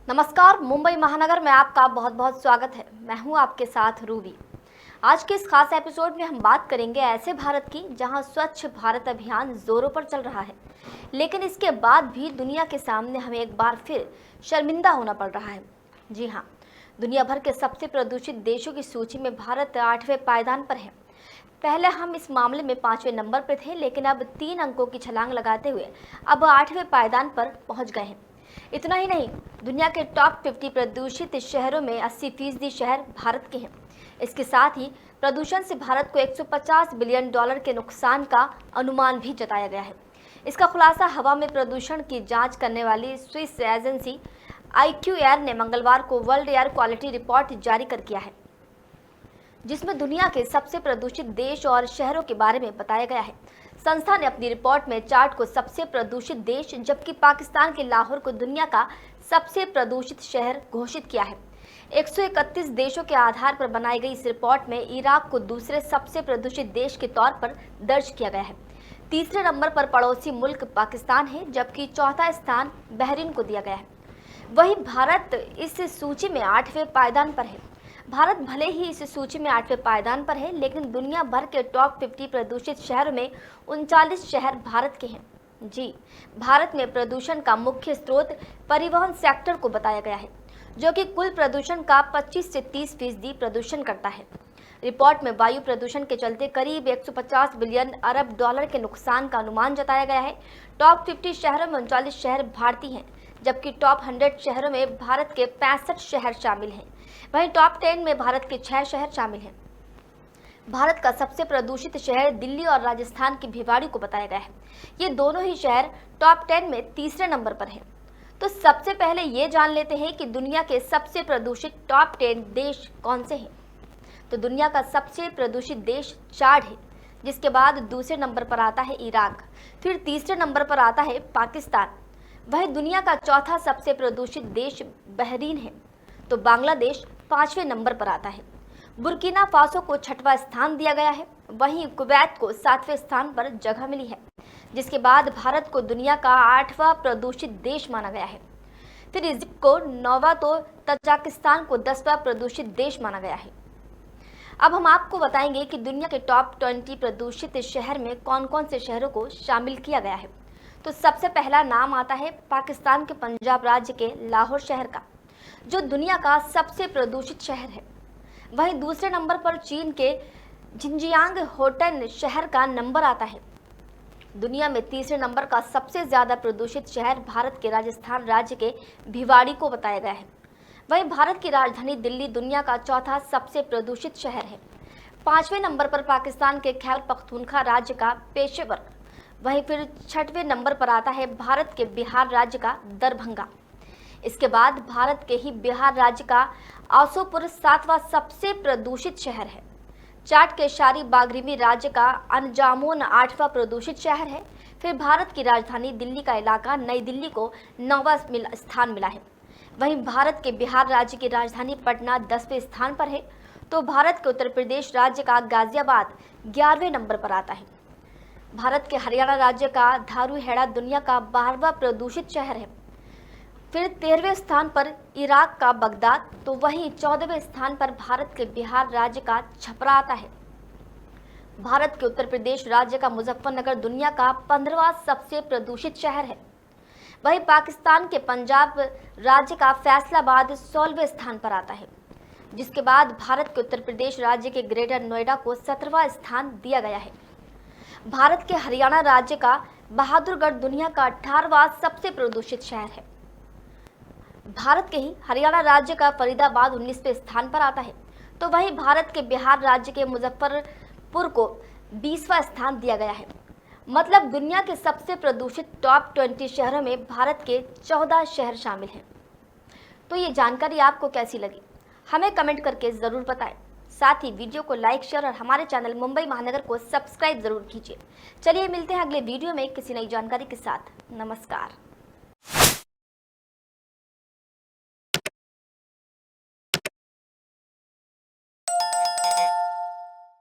नमस्कार। मुंबई महानगर में आपका बहुत बहुत स्वागत है। मैं हूं आपके साथ रूबी। आज के इस खास एपिसोड में हम बात करेंगे ऐसे भारत की जहां स्वच्छ भारत अभियान जोरों पर चल रहा है, लेकिन इसके बाद भी दुनिया के सामने हमें एक बार फिर शर्मिंदा होना पड़ रहा है। जी हाँ, दुनिया भर के सबसे प्रदूषित देशों की सूची में भारत 8वें पायदान पर है। पहले हम इस मामले में 5वें नंबर पर थे, लेकिन अब 3 अंकों की छलांग लगाते हुए अब 8वें पायदान पर पहुंच गए हैं। इतना ही नहीं, दुनिया के टॉप 50 प्रदूषित शहरों में 80% शहर भारत के हैं। इसके साथ ही प्रदूषण से भारत को $150 बिलियन के नुकसान का अनुमान भी जताया गया है। इसका खुलासा हवा में प्रदूषण की जांच करने वाली स्विस एजेंसी IQAir ने मंगलवार को वर्ल्ड एयर क्वालिटी रिपोर्ट जारी कर किया है, जिसमें दुनिया के सबसे प्रदूषित देश और शहरों के बारे में बताया गया है। संस्था ने अपनी रिपोर्ट में चार्ट को सबसे प्रदूषित देश जबकि पाकिस्तान के लाहौर को दुनिया का सबसे प्रदूषित शहर घोषित किया है। 131 देशों के आधार पर बनाई गई इस रिपोर्ट में इराक को दूसरे सबसे प्रदूषित देश के तौर पर दर्ज किया गया है। तीसरे नंबर पर पड़ोसी मुल्क पाकिस्तान है, जबकि चौथा स्थान बहरीन को दिया गया है। वहीं भारत इस सूची में 8वें पायदान पर है। भारत भले ही इस सूची में 8वें पायदान पर है, लेकिन दुनिया भर के टॉप 50 प्रदूषित शहरों में 39 शहर भारत के हैं। जी, भारत में प्रदूषण का मुख्य स्रोत परिवहन सेक्टर को बताया गया है, जो कि कुल प्रदूषण का 25 से 30% प्रदूषण करता है। रिपोर्ट में वायु प्रदूषण के चलते करीब $150 बिलियन के नुकसान का अनुमान जताया गया है। टॉप 50 शहरों में 39 शहर भारतीय हैं, जबकि टॉप 100 शहरों में भारत के 65 शहर शामिल हैं। वहीं टॉप 10 में भारत के 6 शहर शामिल हैं। भारत का सबसे प्रदूषित शहर दिल्ली और राजस्थान की भिवाड़ी को बताया गया है। ये दोनों ही शहर टॉप 10 में तीसरे नंबर पर हैं। तो सबसे पहले ये जान लेते हैं कि दुनिया के सबसे प्रदूषित टॉप 10 देश कौन से हैं। तो दुनिया का सबसे प्रदूषित देश चाड है, जिसके बाद दूसरे नंबर पर आता है इराक, फिर तीसरे नंबर पर आता है पाकिस्तान। वहीं दुनिया का चौथा सबसे प्रदूषित देश बहरीन है, तो बांग्लादेश 5वें नंबर पर आता है। बुर्किना फासो को 6वां स्थान दिया गया है। वहीं कुवैत को 7वें स्थान पर जगह मिली है, जिसके बाद भारत को दुनिया का 8वां प्रदूषित देश माना गया है। फिर इजिप्ट को 9वां, तो तजाकिस्तान को 10वां प्रदूषित देश माना गया है। अब हम आपको बताएंगे कि दुनिया के टॉप 20 प्रदूषित शहर में कौन कौन से शहरों को शामिल किया गया है। तो सबसे पहला नाम आता है पाकिस्तान के पंजाब राज्य के लाहौर शहर का, जो दुनिया का सबसे प्रदूषित शहर है। वहीं दूसरे नंबर पर चीन के जिंजियांग होटन शहर का नंबर आता है। दुनिया में तीसरे नंबर का सबसे ज्यादा प्रदूषित शहर भारत के राजस्थान राज्य के भिवाड़ी को बताया गया है। वहीं भारत की राजधानी दिल्ली दुनिया का चौथा सबसे प्रदूषित शहर है। 5वें नंबर पर पाकिस्तान के खैबर पख्तूनख्वा राज्य का पेशेवर। वहीं फिर 6वें नंबर पर आता है भारत के बिहार राज्य का दरभंगा। इसके बाद भारत के ही बिहार राज्य का आसोपुर 7वां सबसे प्रदूषित शहर है। चाट के शारी बागरिमी राज्य का अनजामोन 8वां प्रदूषित शहर है। फिर भारत की राजधानी दिल्ली का इलाका नई दिल्ली को 9वां स्थान मिला है। वहीं भारत के बिहार राज्य की राजधानी पटना 10वें स्थान पर है, तो भारत के उत्तर प्रदेश राज्य का गाजियाबाद 11वें नंबर पर आता है। भारत के हरियाणा राज्य का धारूहेड़ा दुनिया का 12वां प्रदूषित शहर है। फिर 13वें स्थान पर इराक का बगदाद, तो वहीं 14वें स्थान पर भारत के बिहार राज्य का छपरा आता है। भारत के उत्तर प्रदेश राज्य का मुजफ्फरनगर दुनिया का 15वां सबसे प्रदूषित शहर है। वहीं पाकिस्तान के पंजाब राज्य का फैसलाबाद 16वें स्थान पर आता है, जिसके बाद भारत के उत्तर प्रदेश राज्य के ग्रेटर नोएडा को 17वां स्थान दिया गया है। भारत के हरियाणा राज्य का बहादुरगढ़ दुनिया का 18वां सबसे प्रदूषित शहर है। भारत के ही हरियाणा राज्य का फरीदाबाद 19वें स्थान पर आता है, तो वहीं भारत के बिहार राज्य के मुजफ्फरपुर को 20वां स्थान दिया गया है। मतलब दुनिया के सबसे प्रदूषित टॉप 20 शहरों में भारत के 14 शहर शामिल हैं। तो ये जानकारी आपको कैसी लगी, हमें कमेंट करके ज़रूर बताएं। साथ ही वीडियो को लाइक, शेयर और हमारे चैनल मुंबई महानगर को सब्सक्राइब जरूर कीजिए। चलिए मिलते हैं अगले वीडियो में किसी नई जानकारी के साथ। नमस्कार।